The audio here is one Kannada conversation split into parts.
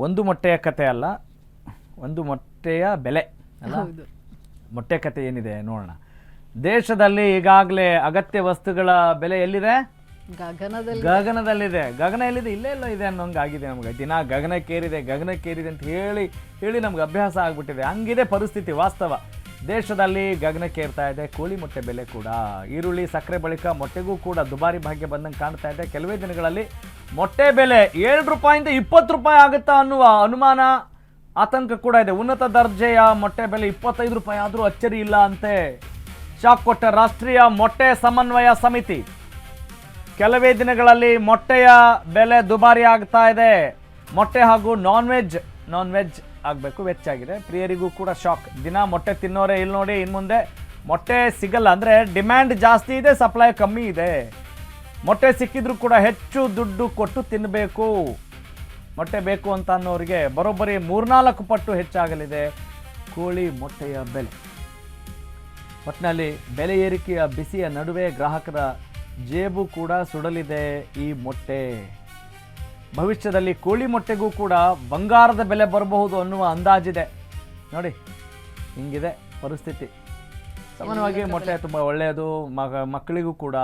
ಒಂದು ಮೊಟ್ಟೆಯ ಕತೆ ಅಲ್ಲ, ಒಂದು ಮೊಟ್ಟೆಯ ಬೆಲೆ ಅಲ್ಲ, ಮೊಟ್ಟೆ ಕತೆ ಏನಿದೆ ನೋಡೋಣ. ದೇಶದಲ್ಲಿ ಈಗಾಗಲೇ ಅಗತ್ಯ ವಸ್ತುಗಳ ಬೆಲೆ ಎಲ್ಲಿದೆ? ಗಗನದಲ್ಲಿದೆ. ಗಗನ ಎಲ್ಲಿದೆ? ಇಲ್ಲೇ ಎಲ್ಲ ಇದೆ ಅನ್ನೋಂಗೆ ಆಗಿದೆ ನಮ್ಗೆ. ದಿನ ಗಗನಕ್ಕೇರಿದೆ ಅಂತ ಹೇಳಿ ನಮ್ಗೆ ಅಭ್ಯಾಸ ಆಗ್ಬಿಟ್ಟಿದೆ. ಹಂಗಿದೆ ಪರಿಸ್ಥಿತಿ. ವಾಸ್ತವ ದೇಶದಲ್ಲಿ ಗಗನಕ್ಕೇರ್ತಾ ಇದೆ ಕೋಳಿ ಮೊಟ್ಟೆ ಬೆಲೆ ಕೂಡ. ಈರುಳ್ಳಿ ಸಕ್ಕರೆ ಬಳಿಕ ಮೊಟ್ಟೆಗೂ ಕೂಡ ದುಬಾರಿ ಭಾಗ್ಯ ಬಂದಂಗೆ ಕಾಣ್ತಾ ಇದೆ. ಕೆಲವೇ ದಿನಗಳಲ್ಲಿ ಮೊಟ್ಟೆ ಬೆಲೆ 7 ರೂಪಾಯಿಂದ 20 ರೂಪಾಯಿ ಆಗುತ್ತಾ ಅನ್ನುವ ಅನುಮಾನ, ಆತಂಕ ಕೂಡ ಇದೆ. ಉನ್ನತ ದರ್ಜೆಯ ಮೊಟ್ಟೆ ಬೆಲೆ 25 ರೂಪಾಯಿ ಆದರೂ ಅಚ್ಚರಿ ಇಲ್ಲ ಅಂತೆ. ಶಾಕ್ ಕೊಟ್ಟ ರಾಷ್ಟ್ರೀಯ ಮೊಟ್ಟೆ ಸಮನ್ವಯ ಸಮಿತಿ. ಕೆಲವೇ ದಿನಗಳಲ್ಲಿ ಮೊಟ್ಟೆಯ ಬೆಲೆ ದುಬಾರಿ ಆಗ್ತಾ ಇದೆ. ಮೊಟ್ಟೆ ಹಾಗೂ ನಾನ್ ವೆಜ್ ಆಗಬೇಕು ಹೆಚ್ಚಾಗಿದೆ. ಪ್ರಿಯರಿಗೂ ಕೂಡ ಶಾಕ್. ದಿನ ಮೊಟ್ಟೆ ತಿನ್ನೋರೇ ಇಲ್ಲಿ ನೋಡಿ, ಇನ್ನು ಮುಂದೆ ಮೊಟ್ಟೆ ಸಿಗಲ್ಲ. ಅಂದರೆ ಡಿಮ್ಯಾಂಡ್ ಜಾಸ್ತಿ ಇದೆ, ಸಪ್ಲೈ ಕಮ್ಮಿ ಇದೆ. ಮೊಟ್ಟೆ ಸಿಕ್ಕಿದ್ರೂ ಕೂಡ ಹೆಚ್ಚು ದುಡ್ಡು ಕೊಟ್ಟು ತಿನ್ನಬೇಕು. ಮೊಟ್ಟೆ ಬೇಕು ಅಂತ ಅನ್ನೋರಿಗೆ ಬರೋಬ್ಬರಿ 3-4 ಪಟ್ಟು ಹೆಚ್ಚಾಗಲಿದೆ ಕೋಳಿ ಮೊಟ್ಟೆಯ ಬೆಲೆ. ಒಟ್ಟಿನಲ್ಲಿ ಬೆಲೆ ಏರಿಕೆಯ ಬಿಸಿಯ ನಡುವೆ ಗ್ರಾಹಕರ ಜೇಬು ಕೂಡ ಸುಡಲಿದೆ ಈ ಮೊಟ್ಟೆ. ಭವಿಷ್ಯದಲ್ಲಿ ಕೋಳಿ ಮೊಟ್ಟೆಗೂ ಕೂಡ ಬಂಗಾರದ ಬೆಲೆ ಬರಬಹುದು ಅನ್ನುವ ಅಂದಾಜಿದೆ. ನೋಡಿ ಹಿಂಗಿದೆ ಪರಿಸ್ಥಿತಿ. ಸಾಮಾನ್ಯವಾಗಿ ಮೊಟ್ಟೆ ತುಂಬ ಒಳ್ಳೆಯದು. ಮಕ್ಕಳಿಗೂ ಕೂಡ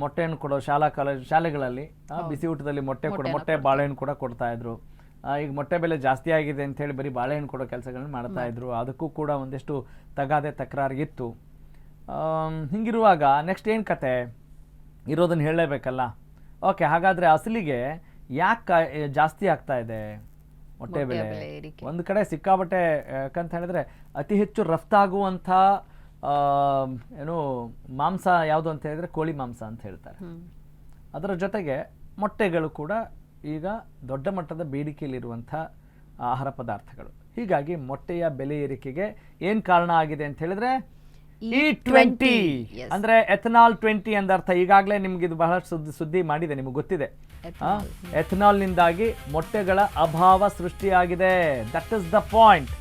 ಮೊಟ್ಟೆಯನ್ನು ಕೊಡೋ ಶಾಲೆಗಳಲ್ಲಿ ಬಿಸಿ ಊಟದಲ್ಲಿ ಮೊಟ್ಟೆ ಬಾಳೆಹಣ್ಣು ಕೂಡ ಕೊಡ್ತಾ ಇದ್ರು. ಈಗ ಮೊಟ್ಟೆ ಬೆಲೆ ಜಾಸ್ತಿ ಆಗಿದೆ ಅಂತ ಹೇಳಿ ಬರೀ ಬಾಳೆಹಣ್ಣು ಕೊಡೋ ಕೆಲಸಗಳನ್ನ ಮಾಡ್ತಾ ಇದ್ರು. ಅದಕ್ಕೂ ಕೂಡ ಒಂದಿಷ್ಟು ತಕರಾರು ಇತ್ತು. ಹಿಂಗಿರುವಾಗ ನೆಕ್ಸ್ಟ್ ಏನು ಕತೆ ಇರೋದನ್ನು ಹೇಳಲೇಬೇಕಲ್ಲ. ಓಕೆ, ಹಾಗಾದರೆ ಅಸಲಿಗೆ ಯಾಕೆ ಜಾಸ್ತಿ ಆಗ್ತಾ ಇದೆ ಮೊಟ್ಟೆ ಬೆಲೆ? ಒಂದು ಕಡೆ ಸಿಕ್ಕಾಬಟ್ಟೆ, ಯಾಕಂತ ಹೇಳಿದ್ರೆ ಅತಿ ಹೆಚ್ಚು ರಫ್ತಾಗುವಂಥ ಮಾಂಸ ಯಾವುದು ಅಂತ ಹೇಳಿದ್ರೆ ಕೋಳಿ ಮಾಂಸ ಅಂತ ಹೇಳ್ತಾರೆ. ಅದರ ಜೊತೆಗೆ ಮೊಟ್ಟೆಗಳು ಕೂಡ ಈಗ ದೊಡ್ಡ ಮಟ್ಟದ ಬೇಡಿಕೆಯಲ್ಲಿರುವಂಥ ಆಹಾರ ಪದಾರ್ಥಗಳು. ಹೀಗಾಗಿ ಮೊಟ್ಟೆಯ ಬೆಲೆ ಏರಿಕೆಗೆ ಏನು ಕಾರಣ ಆಗಿದೆ ಅಂತ ಹೇಳಿದ್ರೆ E20 ಅಂದ್ರೆ ಎಥನಾಲ್ 20 ಅಂದರ್ಥ. ಈಗಾಗಲೇ ನಿಮ್ಗೆ ಇದು ಬಹಳಷ್ಟು ಸುದ್ದಿ ಮಾಡಿದೆ, ನಿಮಗೆ ಗೊತ್ತಿದೆ. ಎಥನಾಲ್ನಿಂದಾಗಿ ಮೊಟ್ಟೆಗಳ ಅಭಾವ ಸೃಷ್ಟಿಯಾಗಿದೆ. That is the point.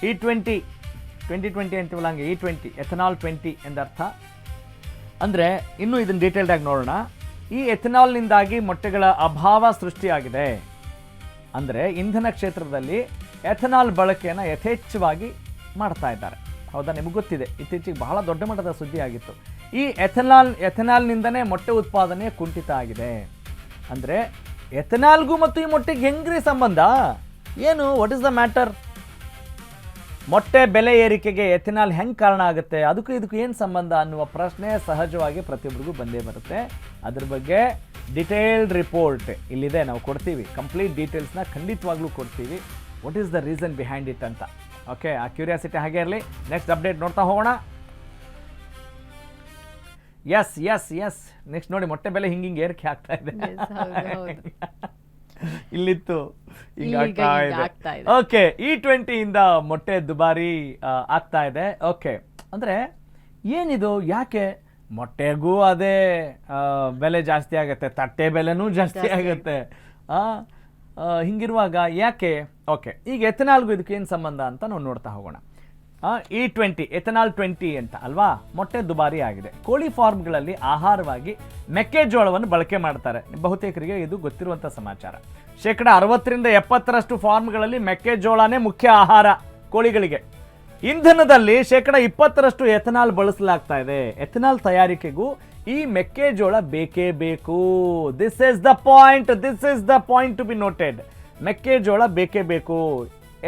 E20 2020 ಅಂತೀವಲ್ಲ ಹಂಗೆ E20 ಎಥನಾಲ್ 20 ಎಂದರ್ಥ. ಅಂದರೆ ಇನ್ನೂ ಇದನ್ನು ಡೀಟೇಲ್ಡ್ ಆಗಿ ನೋಡೋಣ. ಈ ಎಥನಾಲ್ನಿಂದಾಗಿ ಮೊಟ್ಟೆಗಳ ಅಭಾವ ಸೃಷ್ಟಿಯಾಗಿದೆ. ಅಂದರೆ ಇಂಧನ ಕ್ಷೇತ್ರದಲ್ಲಿ ಎಥನಾಲ್ ಬಳಕೆಯನ್ನು ಯಥೇಚ್ಛವಾಗಿ ಮಾಡ್ತಾ ಇದ್ದಾರೆ. ಹೌದಾ? ನಿಮಗೆ ಗೊತ್ತಿದೆ, ಇತ್ತೀಚೆಗೆ ಬಹಳ ದೊಡ್ಡ ಮಟ್ಟದ ಸುದ್ದಿ ಆಗಿತ್ತು. ಈ ಎಥನಾಲ್ನಿಂದನೇ ಮೊಟ್ಟೆ ಉತ್ಪಾದನೆ ಕುಂಠಿತ ಆಗಿದೆ. ಅಂದರೆ ಎಥನಾಲ್ಗೂ ಮತ್ತು ಈ ಮೊಟ್ಟೆಗೆ ಹೆಂಗ್ರಿ ಸಂಬಂಧ ಏನು? What is the matter? ಮೊಟ್ಟೆ ಬೆಲೆ ಏರಿಕೆಗೆ ಎಥನಾಲ್ ಹೆಂಗೆ ಕಾರಣ ಆಗುತ್ತೆ? ಇದಕ್ಕೂ ಏನು ಸಂಬಂಧ ಅನ್ನುವ ಪ್ರಶ್ನೆ ಸಹಜವಾಗಿ ಪ್ರತಿಯೊಬ್ಬರಿಗೂ ಬಂದೇ ಬರುತ್ತೆ. ಅದ್ರ ಬಗ್ಗೆ ಡಿಟೇಲ್ಡ್ ರಿಪೋರ್ಟ್ ಇಲ್ಲಿದೆ, ನಾವು ಕೊಡ್ತೀವಿ. ಕಂಪ್ಲೀಟ್ ಡೀಟೇಲ್ಸ್ನ ಖಂಡಿತವಾಗ್ಲೂ ಕೊಡ್ತೀವಿ. What is the reason behind it ಅಂತ. ಓಕೆ, ಆ ಕ್ಯೂರಿಯಾಸಿಟಿ ಹಾಗೆ ಇರಲಿ. ನೆಕ್ಸ್ಟ್ ಅಪ್ಡೇಟ್ ನೋಡ್ತಾ ಹೋಗೋಣ. ಎಸ್ ನೆಕ್ಸ್ಟ್ ನೋಡಿ, ಮೊಟ್ಟೆ ಬೆಲೆ ಹಿಂಗೆ ಏರಿಕೆ ಆಗ್ತಾ ಇದೆ. ಇಲ್ಲಿತ್ತು ಈಗ ಆಗ್ತಾ ಇದೆ. ಓಕೆ, E20 ಇಂದ ಮೊಟ್ಟೆ ದುಬಾರಿ ಆಗ್ತಾ ಇದೆ. ಓಕೆ, ಅಂದ್ರೆ ಏನಿದು? ಯಾಕೆ ಮೊಟ್ಟೆಗೂ ಅದೇ ಬೆಲೆ ಜಾಸ್ತಿ ಆಗುತ್ತೆ, ತಟ್ಟೆ ಬೆಲೆನೂ ಜಾಸ್ತಿ ಆಗುತ್ತೆ. ಹಿಂಗಿರುವಾಗ ಯಾಕೆ? ಓಕೆ, ಈಗ ಎಥನಾಲ್ಗೂ ಇದಕ್ಕೆ ಏನು ಸಂಬಂಧ ಅಂತ ನಾವು ನೋಡ್ತಾ ಹೋಗೋಣ. E20 ಎಥನಾಲ್ 20 ಅಂತ ಅಲ್ವಾ? ಮೊಟ್ಟೆ ದುಬಾರಿ ಆಗಿದೆ. ಕೋಳಿ ಫಾರ್ಮ್ಗಳಲ್ಲಿ ಆಹಾರವಾಗಿ ಮೆಕ್ಕೆಜೋಳವನ್ನು ಬಳಕೆ ಮಾಡ್ತಾರೆ. ಬಹುತೇಕರಿಗೆ ಇದು ಗೊತ್ತಿರುವಂಥ ಸಮಾಚಾರ. 60-70% ಫಾರ್ಮ್ಗಳಲ್ಲಿ ಮೆಕ್ಕೆಜೋಳನೇ ಮುಖ್ಯ ಆಹಾರ ಕೋಳಿಗಳಿಗೆ. ಇಂಧನದಲ್ಲಿ 20% ಎಥನಾಲ್ ಬಳಸಲಾಗ್ತಾ ಇದೆ. ಎಥನಾಲ್ ತಯಾರಿಕೆಗೂ ಈ ಮೆಕ್ಕೆಜೋಳ ಬೇಕೇ ಬೇಕು. This is the point to be noted. ಮೆಕ್ಕೆಜೋಳ ಬೇಕೇ ಬೇಕು.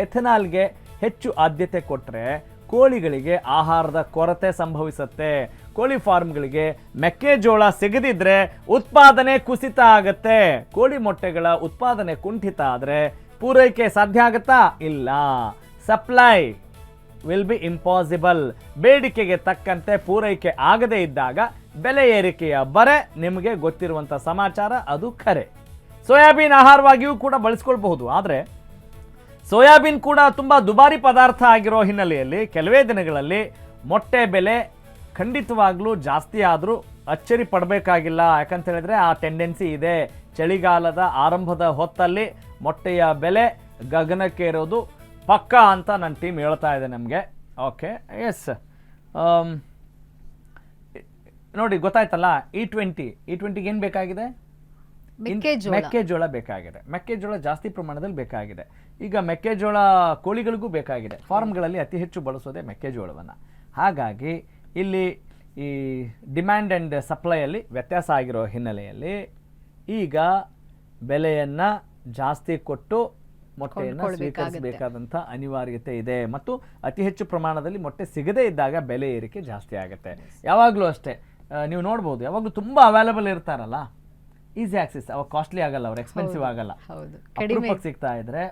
ಎಥನಾಲ್ಗೆ ಹೆಚ್ಚು ಆದ್ಯತೆ ಕೊಟ್ಟರೆ ಕೋಳಿಗಳಿಗೆ ಆಹಾರದ ಕೊರತೆ ಸಂಭವಿಸುತ್ತೆ. ಕೋಳಿ ಫಾರ್ಮ್ಗಳಿಗೆ ಮೆಕ್ಕೆಜೋಳ ಸಿಗದಿದ್ರೆ ಉತ್ಪಾದನೆ ಕುಸಿತ ಆಗುತ್ತೆ. ಕೋಳಿ ಮೊಟ್ಟೆಗಳ ಉತ್ಪಾದನೆ ಕುಂಠಿತ ಆದರೆ ಪೂರೈಕೆ ಸಾಧ್ಯ ಆಗುತ್ತಾ? ಇಲ್ಲ. Supply will be impossible. ಬೇಡಿಕೆಗೆ ತಕ್ಕಂತೆ ಪೂರೈಕೆ ಆಗದೇ ಇದ್ದಾಗ ಬೆಲೆ ಏರಿಕೆಯ ಬರೆ ನಿಮಗೆ ಗೊತ್ತಿರುವಂಥ ಸಮಾಚಾರ, ಅದು ಖರೆ. ಸೋಯಾಬೀನ್ ಆಹಾರವಾಗಿಯೂ ಕೂಡ ಬಳಸ್ಕೊಳ್ಬಹುದು. ಆದರೆ ಸೋಯಾಬೀನ್ ಕೂಡ ತುಂಬ ದುಬಾರಿ ಪದಾರ್ಥ ಆಗಿರೋ ಹಿನ್ನೆಲೆಯಲ್ಲಿ ಕೆಲವೇ ದಿನಗಳಲ್ಲಿ ಮೊಟ್ಟೆ ಬೆಲೆ ಖಂಡಿತವಾಗ್ಲೂ ಜಾಸ್ತಿ ಆದರೂ ಅಚ್ಚರಿ ಪಡಬೇಕಾಗಿಲ್ಲ. ಯಾಕಂತ ಹೇಳಿದ್ರೆ ಆ ಟೆಂಡೆನ್ಸಿ ಇದೆ. ಚಳಿಗಾಲದ ಆರಂಭದ ಹೊತ್ತಲ್ಲಿ ಮೊಟ್ಟೆಯ ಬೆಲೆ ಗಗನಕ್ಕೇರೋದು ಪಕ್ಕಾ ಅಂತ ನನ್ನ ಟೀಮ್ ಹೇಳ್ತಾ ಇದೆ ನಮಗೆ. ಓಕೆ, ಎಸ್, ನೋಡಿ ಗೊತ್ತಾಯ್ತಲ್ಲ. E20 ಏನು ಬೇಕಾಗಿದೆ? ಮೆಕ್ಕೆಜೋಳ ಬೇಕಾಗಿದೆ, ಮೆಕ್ಕೆಜೋಳ ಜಾಸ್ತಿ ಪ್ರಮಾಣದಲ್ಲಿ ಬೇಕಾಗಿದೆ. ಈಗ ಮೆಕ್ಕೆಜೋಳ ಕೋಳಿಗಳಿಗೂ ಬೇಕಾಗಿದೆ. ಫಾರ್ಮ್ಗಳಲ್ಲಿ ಅತಿ ಹೆಚ್ಚು ಬಳಸೋದೇ ಮೆಕ್ಕೆಜೋಳವನ್ನು. ಹಾಗಾಗಿ ಇಲ್ಲಿ ಈ ಡಿಮ್ಯಾಂಡ್ ಆ್ಯಂಡ್ ಸಪ್ಲೈಯಲ್ಲಿ ವ್ಯತ್ಯಾಸ ಆಗಿರೋ ಹಿನ್ನೆಲೆಯಲ್ಲಿ ಈಗ ಬೆಲೆಯನ್ನು ಜಾಸ್ತಿ ಕೊಟ್ಟು ಮೊಟ್ಟೆಯನ್ನು ಸ್ವೀಕರಿಸಬೇಕಾದಂಥ ಅನಿವಾರ್ಯತೆ ಇದೆ. ಮತ್ತು ಅತಿ ಹೆಚ್ಚು ಪ್ರಮಾಣದಲ್ಲಿ ಮೊಟ್ಟೆ ಸಿಗದೇ ಇದ್ದಾಗ ಬೆಲೆ ಏರಿಕೆ ಜಾಸ್ತಿ ಆಗುತ್ತೆ. ಯಾವಾಗಲೂ ಅಷ್ಟೇ ನೀವು ನೋಡ್ಬೋದು, ಯಾವಾಗಲೂ ತುಂಬ ಅವೈಲೇಬಲ್ ಇರ್ತಾರಲ್ಲ, ಈಸಿ ಆಕ್ಸೆಸ್, ಅವಾಗ ಕಾಸ್ಟ್ಲಿ ಆಗಲ್ಲ, ಅವ್ರು ಎಕ್ಸ್ಪೆನ್ಸಿವ್ ಆಗಲ್ಲ, ಅಪರೂಪಕ್ಕೆ ಸಿಗ್ತಾ ಇದ್ರೆ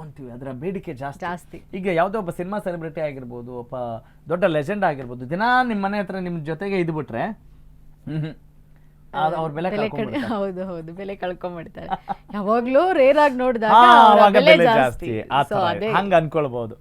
ಅಂತೀವಿ, ಅದರ ಬೇಡಿಕೆ ಜಾಸ್ತಿ. ಈಗ ಯಾವುದೋ ಒಬ್ಬ ಸಿನಿಮಾ ಸೆಲೆಬ್ರಿಟಿ ಆಗಿರ್ಬೋದು, ಒಬ್ಬ ದೊಡ್ಡ ಲೆಜೆಂಡ್ ಆಗಿರ್ಬೋದು, ದಿನ ನಿಮ್ಮ ಮನೆ ಹತ್ರ ನಿಮ್ಮ ಜೊತೆಗೆ ಇದ್ಬಿಟ್ರೆ ಅವ್ರ ಬೆಲೆ ಹೌದು ಬೆಲೆ ಕಳ್ಕೊಂಡ್ಬಿಡ್ತಾರೆ. ಯಾವಾಗ್ಲೂ ರೇರ್ ಆಗಿ ನೋಡಿದಾಗ ಬೆಲೆ ಜಾಸ್ತಿ ಹಂಗ ಅನ್ಕೊಳ್ಬಹುದು.